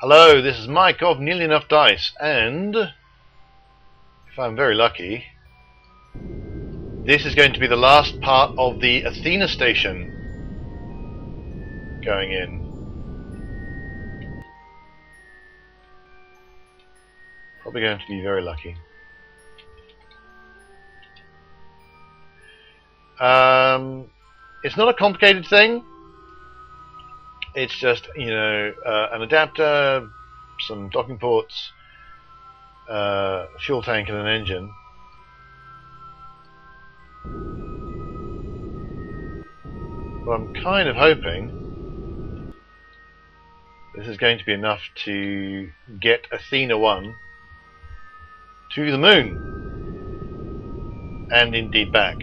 Hello, this is Mike of Nearly Enough Dice, and if I'm very lucky, this is going to be the last part of the Athena station going in. Probably going to be very lucky. It's not a complicated thing. It's just, an adapter, some docking ports, a fuel tank and an engine. But I'm kind of hoping this is going to be enough to get Athena 1 to the moon, and indeed back.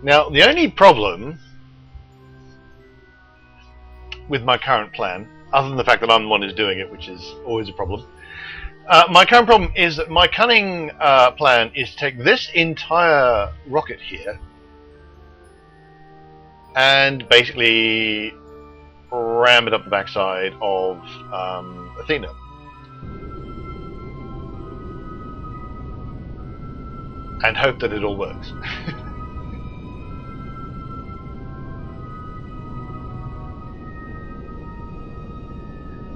Now, the only problem with my current plan, other than the fact that I'm the one who's doing it, which is always a problem, my current problem is that my cunning plan is to take this entire rocket here and basically ram it up the backside of Athena. And hope that it all works.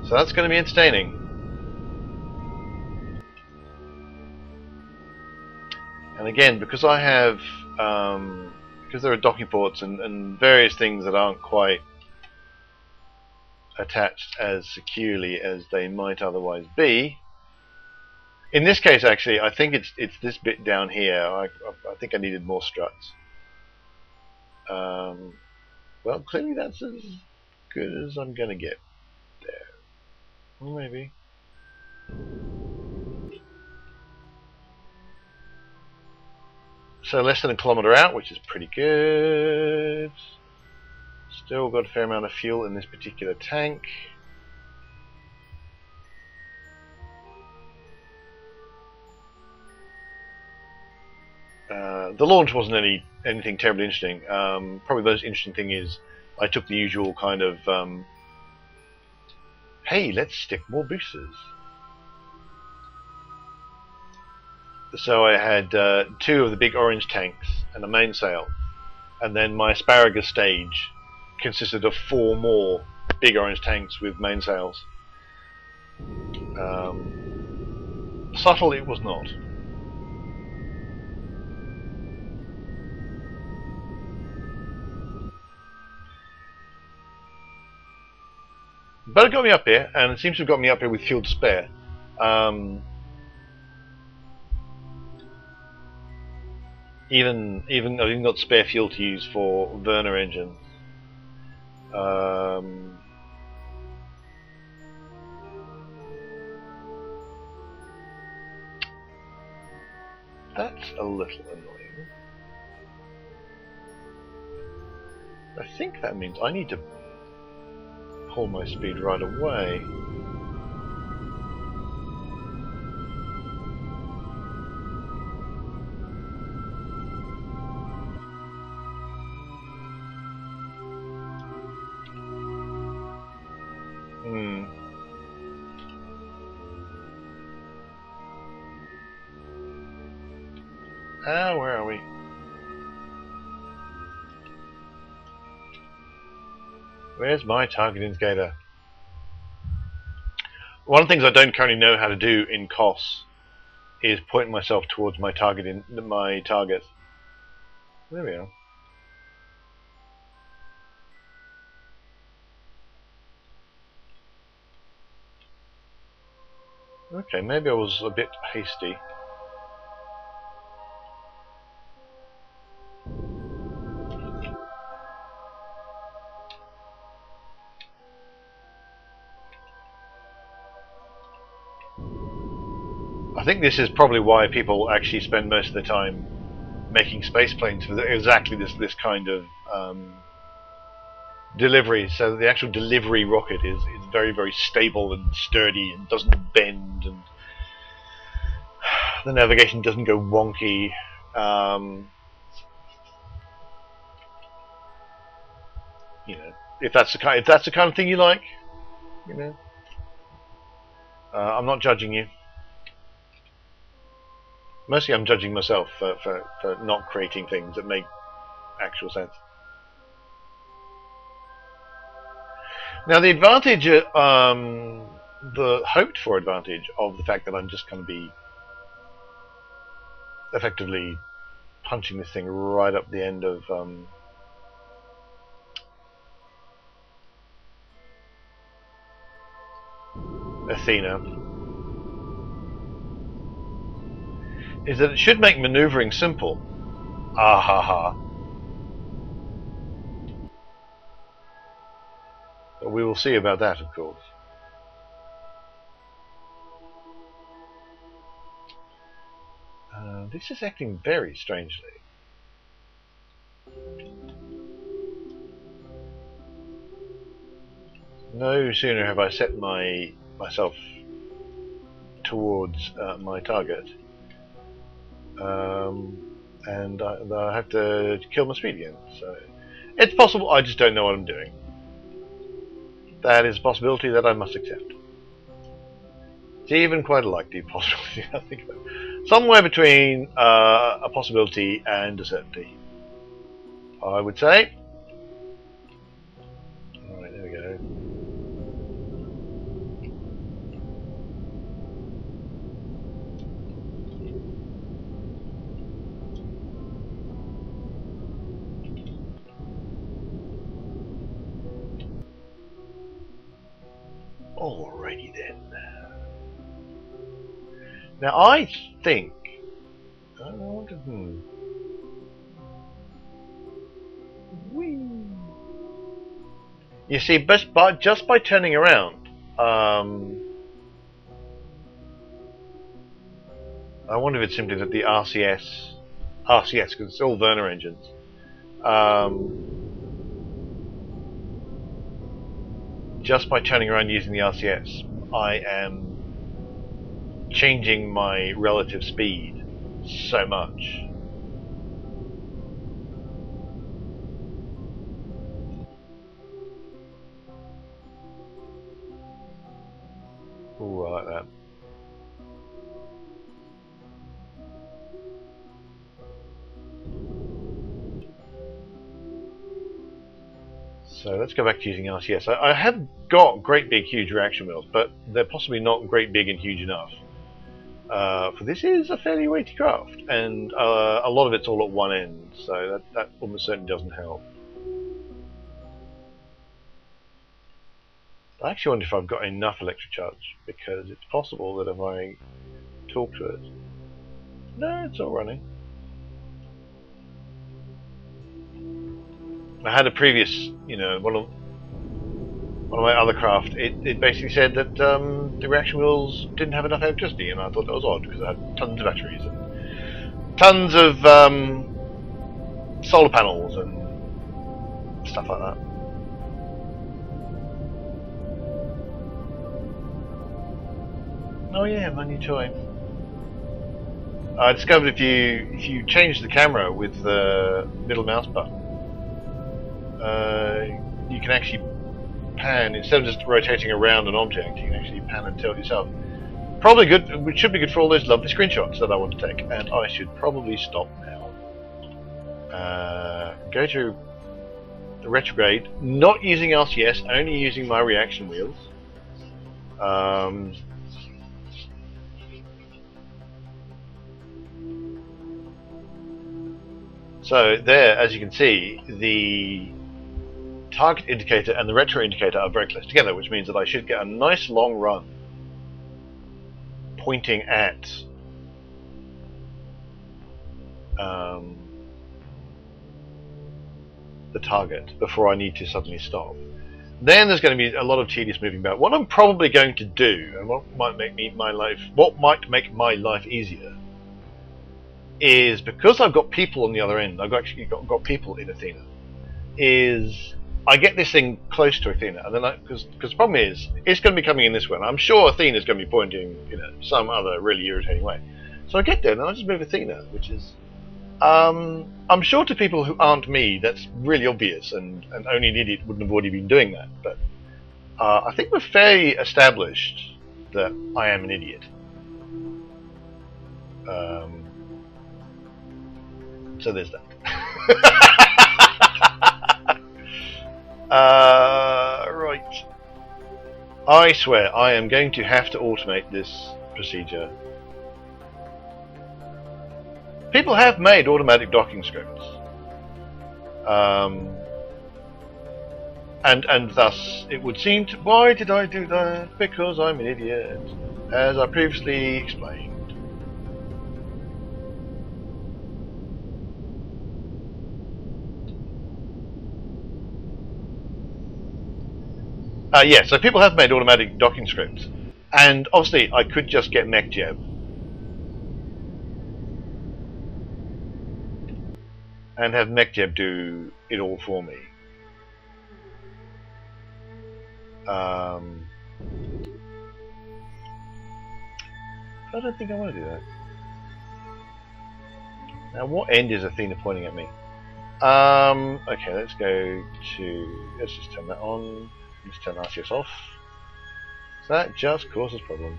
So that's going to be entertaining. And again, because I have, because there are docking ports and various things that aren't quite attached as securely as they might otherwise be. In this case, actually, I think it's this bit down here. I think I needed more struts. Well, clearly that's as good as I'm gonna get there. Well, maybe. So less than a kilometre out, which is pretty good. Still got a fair amount of fuel in this particular tank. The launch wasn't anything terribly interesting. Probably the most interesting thing is I took the usual kind of hey, let's stick more boosters. So I had 2 of the big orange tanks and a mainsail, and then my asparagus stage consisted of 4 more big orange tanks with mainsails. Subtle it was not. But it got me up here, and it seems to have got me up here with fuel to spare. Even I've even got spare fuel to use for Werner engines. That's a little annoying. I think that means I need to pull my speed right away. Where are we? Where's my target indicator? One of the things I don't currently know how to do in COS is point myself towards my target. There we are. Okay, maybe I was a bit hasty. I think this is probably why people actually spend most of their time making space planes for exactly this kind of delivery. So the actual delivery rocket is very, very stable and sturdy and doesn't bend and the navigation doesn't go wonky. You know, if that's the kind of thing you like, you know, I'm not judging you. Mostly, I'm judging myself for not creating things that make actual sense. Now, the advantage, the hoped for advantage of the fact that I'm just going to be effectively punching this thing right up the end of Athena is that it should make maneuvering simple. Ah ha ha. But we will see about that, of course. This is acting very strangely. No sooner have I set myself towards my target, and I have to kill my speed again. So it's possible. I just don't know what I'm doing. That is a possibility that I must accept. It's even quite a likely possibility. I think about it. Somewhere between a possibility and a certainty, I would say. All right, there we go. Alrighty then. Now I think. You see, just by turning around, I wonder if it's simply that the RCS, because it's all Werner engines. Just by turning around using the RCS, I am changing my relative speed so much. Ooh, I like that. So let's go back to using RCS. I have got great big huge reaction wheels, but they're possibly not great big and huge enough. For this is a fairly weighty craft, and a lot of it's all at one end, so that almost certainly doesn't help. I actually wonder if I've got enough electric charge, because it's possible that if I talk to it... No, it's all running. I had a previous, you know, one of my other craft. It basically said that the reaction wheels didn't have enough electricity, and I thought that was odd because I had tons of batteries and tons of solar panels and stuff like that. Oh yeah, my new toy. I discovered if you change the camera with the middle mouse button, you can actually pan, instead of just rotating around an object, you can actually pan and tilt yourself. Probably good, which should be good for all those lovely screenshots that I want to take, and I should probably stop now. Go to the retrograde, not using RCS, only using my reaction wheels. So there, as you can see, the target indicator and the retro indicator are very close together, which means that I should get a nice long run pointing at the target before I need to suddenly stop. Then there's going to be a lot of tedious moving about. What I'm probably going to do, and what might make my life easier, is because I've got people on the other end. I've actually got people in Athena. Is I get this thing close to Athena, and then because the problem is it's going to be coming in this way. And I'm sure Athena's going to be pointing, you know, some other really irritating way. So I get there and I just move Athena, which is I'm sure to people who aren't me that's really obvious, and only an idiot wouldn't have already been doing that. But I think we're fairly established that I am an idiot. So there's that. Right. I swear I am going to have to automate this procedure. People have made automatic docking scripts. And thus it would seem to... Why did I do that? Because I'm an idiot, as I previously explained. Yeah, so people have made automatic docking scripts. And obviously I could just get MechJeb and have MechJeb do it all for me. I don't think I want to do that. Now, what end is Athena pointing at me? Okay, let's go to... Let's just turn that on. Let's turn RCS off. So that just causes problems.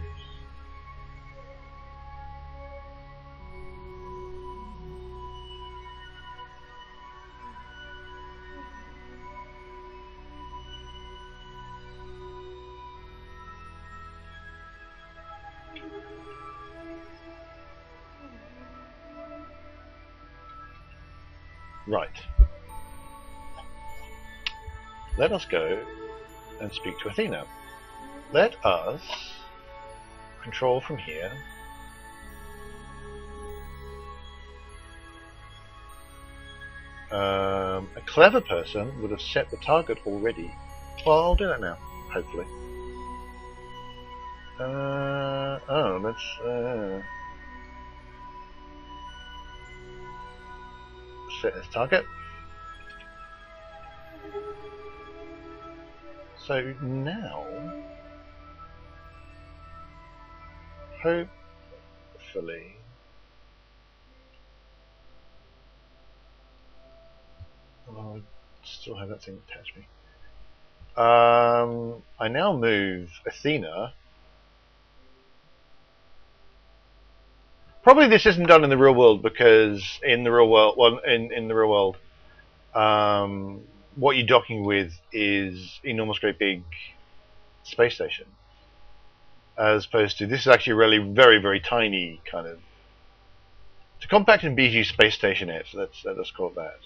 Right. Let us go and speak to Athena. Let us control from here. A clever person would have set the target already. Well, I'll do that now, hopefully. Let's set this target. So now, hopefully, I still have that thing attach me. I now move Athena. Probably this isn't done in the real world because in the real world, in the real world, what you're docking with is enormous, great big space station, as opposed to this is actually really very, very tiny kind of. It's a compact and BG space stationette. So let's call it that.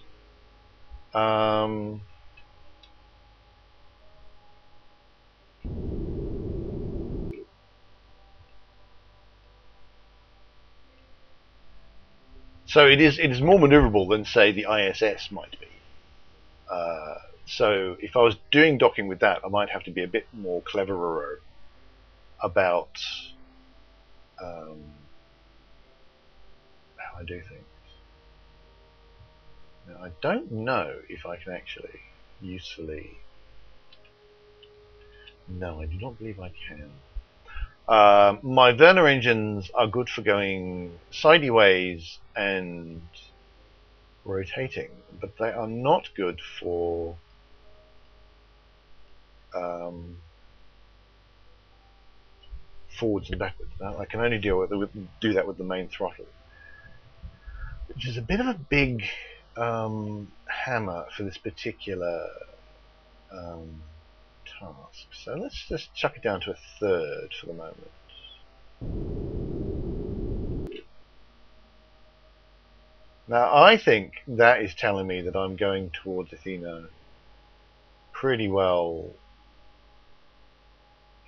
So it is more maneuverable than, say, the ISS might be. So if I was doing docking with that, I might have to be a bit more cleverer about how I do things. Now, I don't know if I can actually usefully... No, I do not believe I can. My Werner engines are good for going sideways and rotating, but they are not good for forwards and backwards. Now, I can only do that with the main throttle, which is a bit of a big hammer for this particular task. So let's just chuck it down to a third for the moment. Now I think that is telling me that I'm going towards Athena pretty well.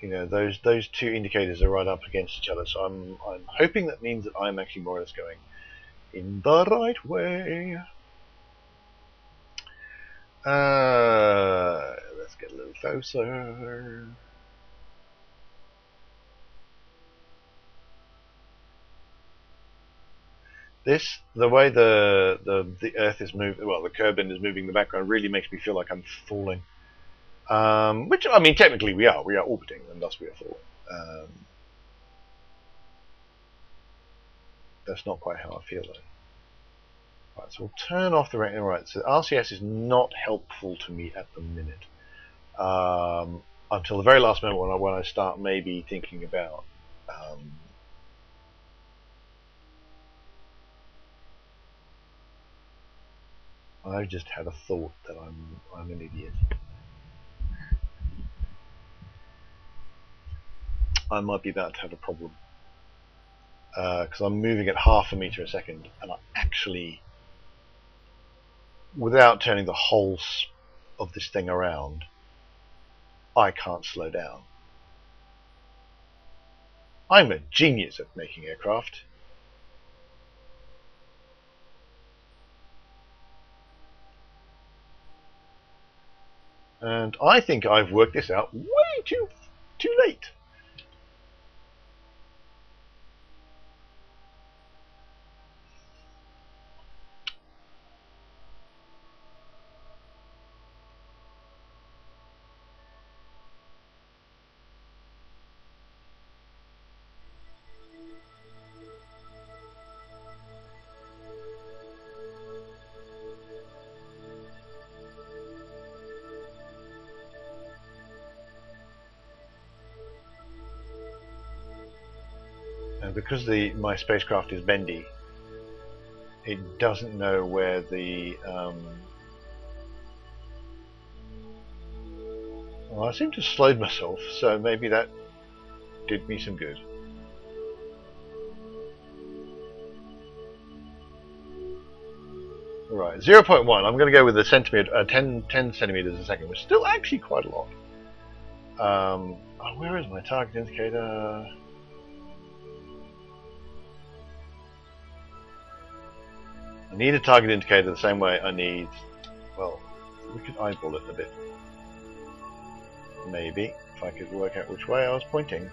You know, those two indicators are right up against each other, so I'm hoping that means that I'm actually more or less going in the right way. Let's get a little closer. The way the Earth is moving, well, the Kerbin is moving in the background, really makes me feel like I'm falling. Which, I mean, technically we are orbiting, and thus we are falling. That's not quite how I feel though. Right, so we'll turn off the rating. Right, so RCS is not helpful to me at the minute. Until the very last moment when I start maybe thinking about I've just had a thought that I'm an idiot. I might be about to have a problem because I'm moving at half a meter a second, and I actually, without turning the whole of this thing around, I can't slow down. I'm a genius at making aircraft. And I think I've worked this out way too late. And because my spacecraft is bendy, it doesn't know where the well, I seem to have slowed myself, so maybe that did me some good. Right, 0.1. I'm going to go with a centimeter, 10 centimeters a second, which is still actually quite a lot. Oh, where is my target indicator? I need a target indicator the same way I need. Well, we could eyeball it a bit. Maybe, if I could work out which way I was pointing.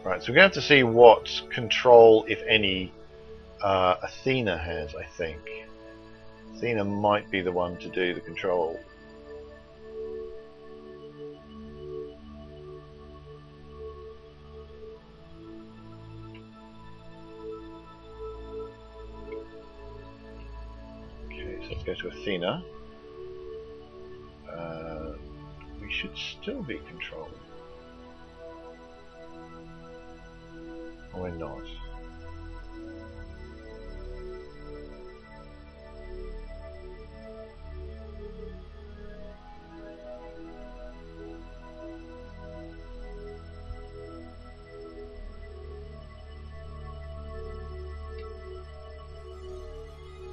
Right, so we're going to have to see what control, if any, Athena has, I think. Athena might be the one to do the control. Okay, so let's go to Athena. We should still be controlled. Or we're not.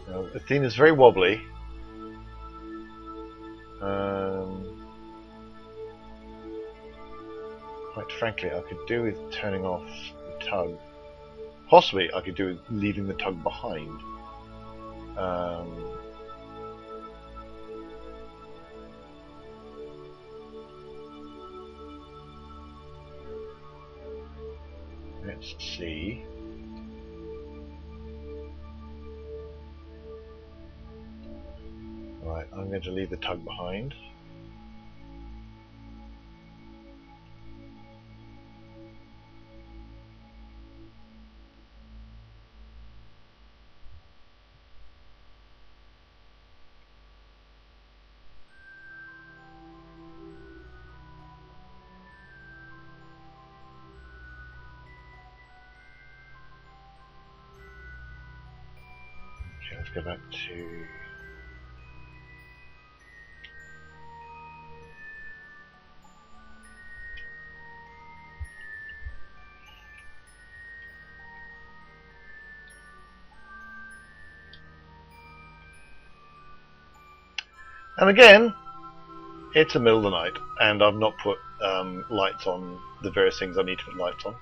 Now, Athena's very wobbly. Quite frankly, I could do with turning off the tug. Possibly, I could do with leaving the tug behind. Let's see. Right, I'm going to leave the tug behind. Okay, let's go back to... And again, it's the middle of the night, and I've not put lights on the various things I need to put lights on.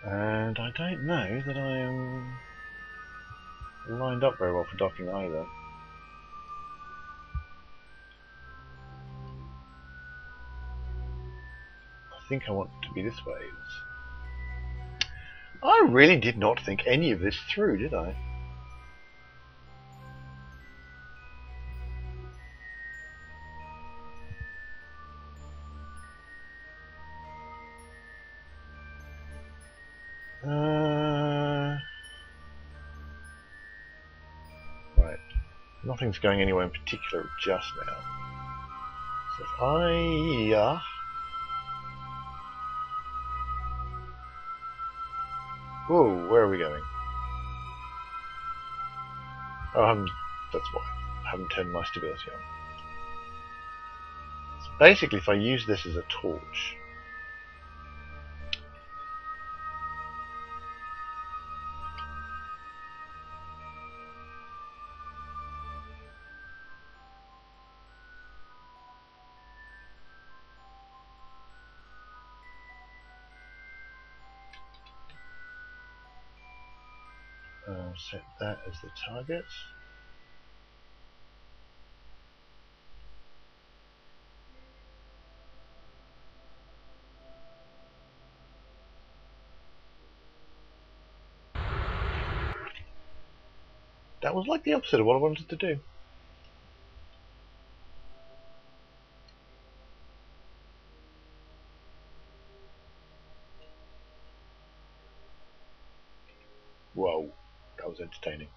And I don't know that I am lined up very well for docking either. think I want to be this way. I really did not think any of this through, did I? Right. Nothing's going anywhere in particular just now. So if I... Whoa, where are we going? Oh, that's why. I haven't turned my stability on. So basically, if I use this as a torch... set that as the target. That was like the opposite of what I wanted to do. Whoa, that was entertaining.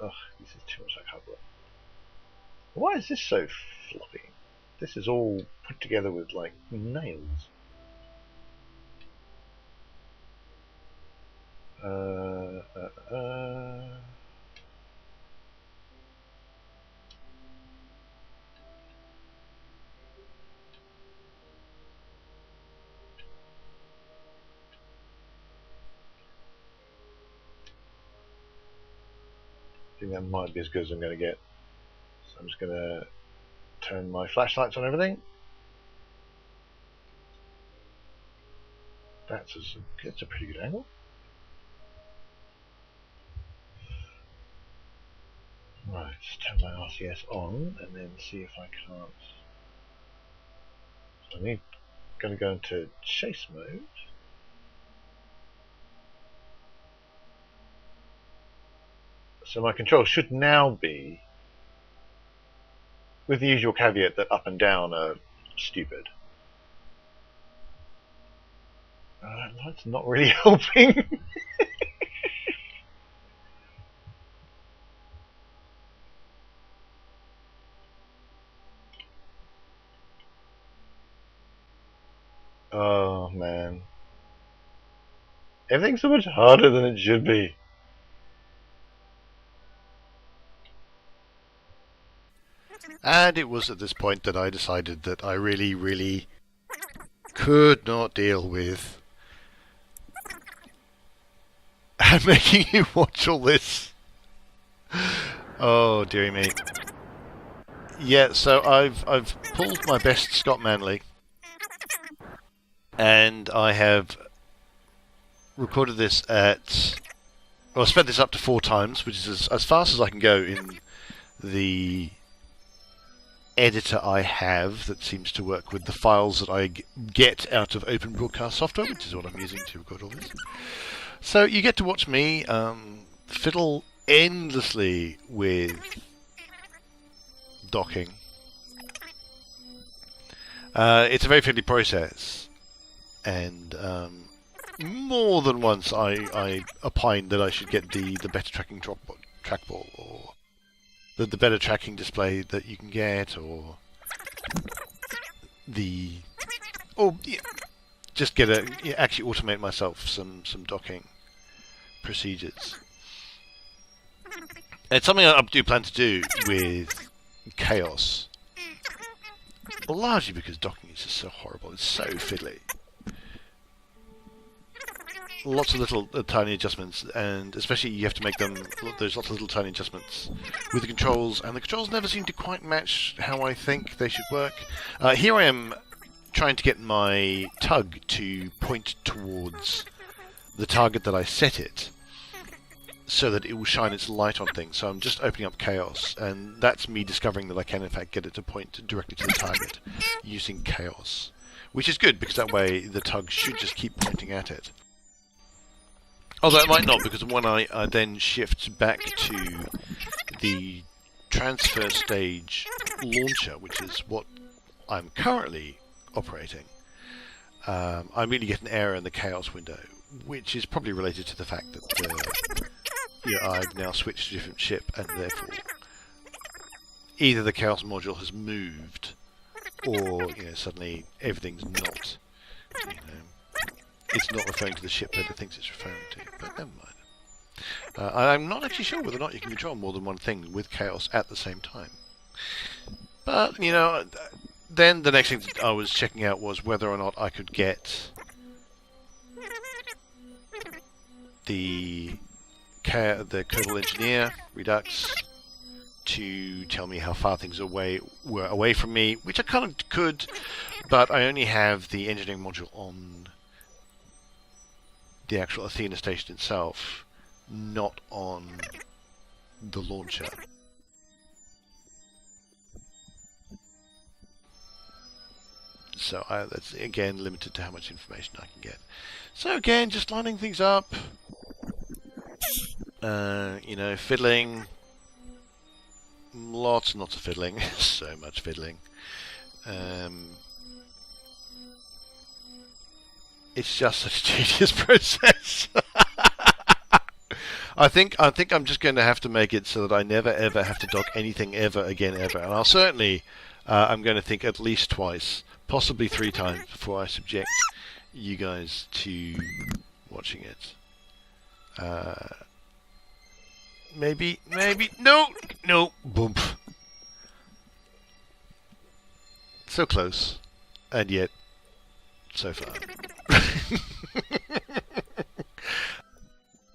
Ugh, this is too much. I can't work. Why is this so floppy? This is all put together with like nails. I think that might be as good as I'm going to get. So I'm just going to turn my flashlights on everything. That's a pretty good angle. Right, just turn my RCS on and then see if I can't. So I'm going to go into chase mode. So my control should now be, with the usual caveat that up and down are stupid. That's not really helping. Oh man. Everything's so much harder than it should be. And it was at this point that I decided that I really, really could not deal with making you watch all this. Oh, dearie me. Yeah, so I've pulled my best Scott Manley, and I have recorded this at... Well, I sped this up to 4 times, which is as fast as I can go in the editor I have that seems to work with the files that I get out of Open Broadcast software, which is what I'm using to record all this. So you get to watch me fiddle endlessly with docking. It's a very fiddly process, and more than once I opined that I should get the better tracking trackball, or the better tracking display that you can get, or just get actually automate myself some docking procedures. It's something I do plan to do with Chaos, largely because docking is just so horrible. It's so fiddly. Lots of little tiny adjustments, and especially you have to make them. There's lots of little tiny adjustments with the controls, and the controls never seem to quite match how I think they should work. Here I am trying to get my tug to point towards the target that I set it, so that it will shine its light on things. So I'm just opening up chaos, and that's me discovering that I can in fact get it to point directly to the target using chaos, which is good because that way the tug should just keep pointing at it. Although it might not, because when I then shift back to the transfer stage launcher, which is what I'm currently operating, I really get an error in the chaos window, which is probably related to the fact that I've now switched to a different ship, and therefore either the chaos module has moved, or suddenly everything's not. It's not referring to the ship that it thinks it's referring to, but never mind. I'm not actually sure whether or not you can control more than one thing with chaos at the same time. But, then the next thing that I was checking out was whether or not I could get the Cobalt Engineer, Redux, to tell me how far things were away from me, which I kind of could, but I only have the engineering module on the actual Athena station itself, not on the launcher. So that's again limited to how much information I can get. So again, just lining things up, fiddling, lots and lots of fiddling, so much fiddling. It's just such a tedious process. I think I'm just going to have to make it so that I never ever have to dock anything ever again ever, and I'll certainly I'm going to think at least twice, possibly 3 times before I subject you guys to watching it. Maybe, no, boom. So close, and yet so far.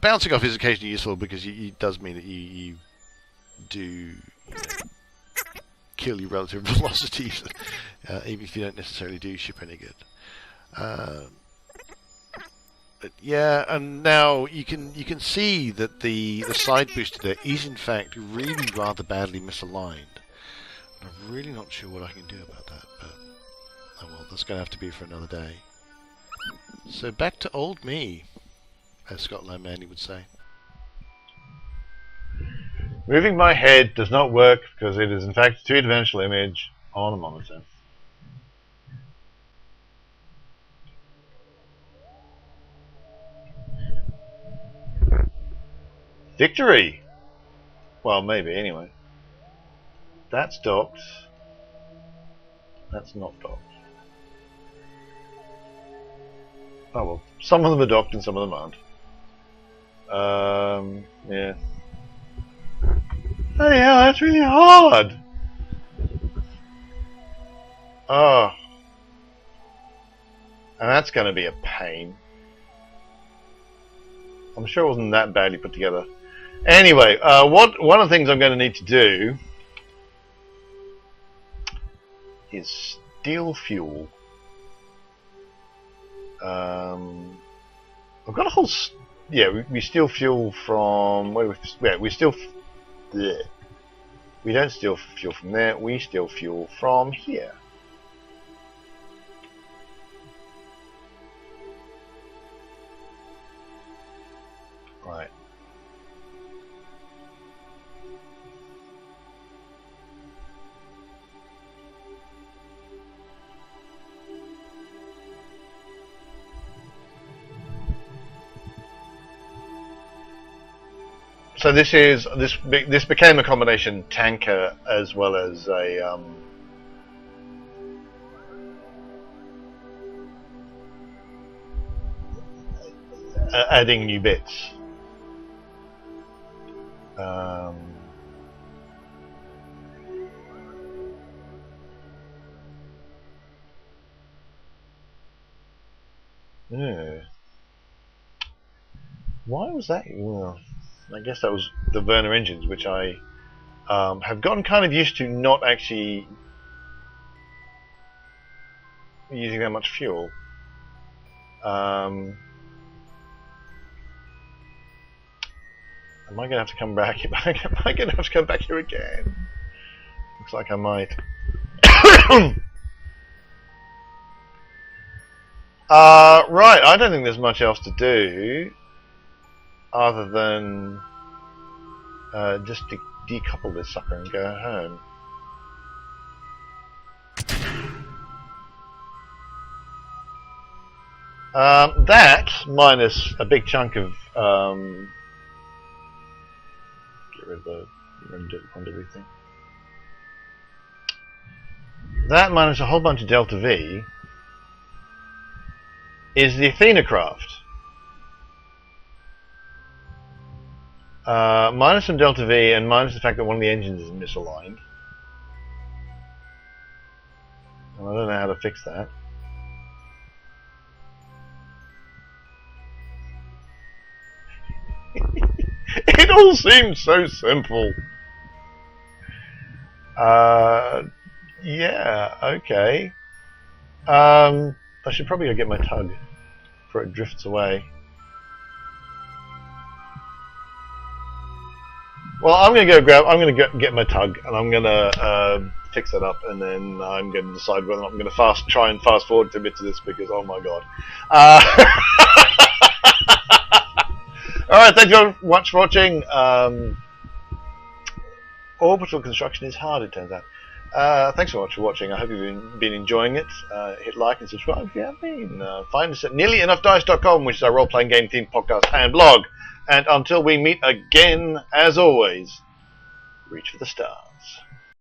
Bouncing off is occasionally useful because it does mean that you do kill your relative velocities, even if you don't necessarily do ship any good. But yeah, and now you can see that the side booster there is in fact really rather badly misaligned. And I'm really not sure what I can do about that, but oh well, that's going to have to be for another day. So back to old me, as Scott Manley would say. Moving my head does not work because it is in fact a two-dimensional image on a monitor. Victory! Well, maybe, anyway. That's docked. That's not docked. Oh well, some of them are docked and some of them aren't. Yeah. Oh yeah, that's really hard! Oh. And that's going to be a pain. I'm sure it wasn't that badly put together. Anyway, one of the things I'm going to need to do is steal fuel. I've got a whole... Yeah, we steal fuel from... Where do we... Yeah, we steal... Bleh. We don't steal fuel from there, we steal fuel from here. Right. So this became a combination tanker as well as a adding new bits. Yeah. Why was that? Well, I guess that was the Werner engines, which I have gotten kind of used to not actually using that much fuel. Am I going to have to come back? Am I going to have to come back here again? Looks like I might. Right, I don't think there's much else to do other than just to decouple this sucker and go home. That, minus a big chunk of get rid of the everything. That minus a whole bunch of Delta V is the Athena craft. Minus some Delta V and minus the fact that one of the engines is misaligned. And I don't know how to fix that. It all seems so simple. Yeah, okay. I should probably go get my tug before it drifts away. Well, I'm gonna get my tug, and I'm gonna fix it up, and then I'm gonna decide whether or not I'm gonna try and fast forward to bits of this because oh my god. Alright, thank you very much for watching. Orbital construction is hard, it turns out. Thanks so much for watching. I hope you've been enjoying it. Hit like and subscribe if you have been. Find us at nearlyenoughdice.com, which is our role-playing game themed podcast and blog. And until we meet again, as always, reach for the stars.